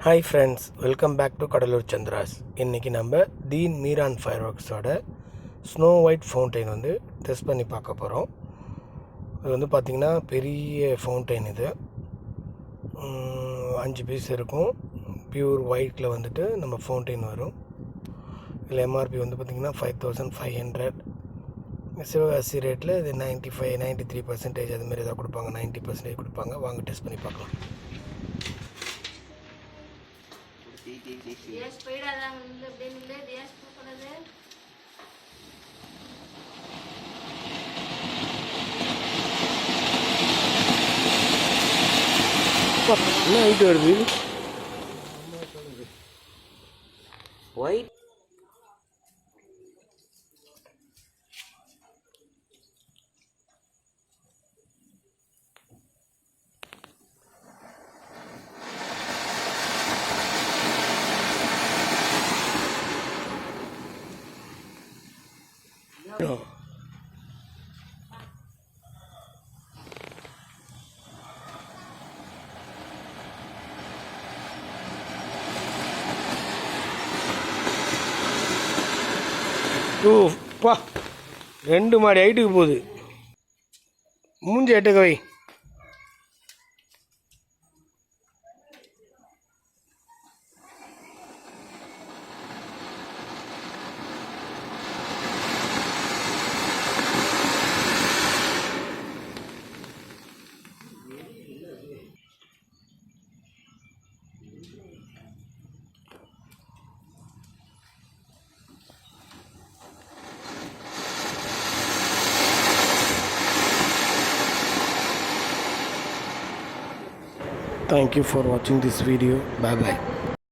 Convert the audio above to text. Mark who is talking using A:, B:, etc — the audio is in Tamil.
A: Hi friends, welcome back to Cuddalore Chandras. இன்றைக்கி நம்ம தீன் மீரான் ஃபயர் ஒர்க்ஸோட ஸ்னோ ஒயிட் ஃபவுண்டைன் டெஸ்ட் பண்ணி பார்க்க போகிறோம். இது பார்த்திங்கன்னா பெரிய ஃபவுண்டைன். இது 5 பீஸ் இருக்கும். பியூர் ஒயிட்டில் நம்ம ஃபவுண்டைன் வரும். இதில் எம்ஆர்பி பார்த்திங்கன்னா 5500. சிவகாசி ரேட்டில் இது 93% அதுமாரி எதாவது கொடுப்பாங்க, 90% கொடுப்பாங்க. வாங்க டெஸ்ட் பண்ணி பார்க்கலாம். என்ன ஹைட் வருது?
B: ஒயிட்
A: பா 2 மாடி ஹைட்டுக்கு போகுது. மூஞ்சி எட்டுக்க வை. Thank you for watching this video. Bye bye.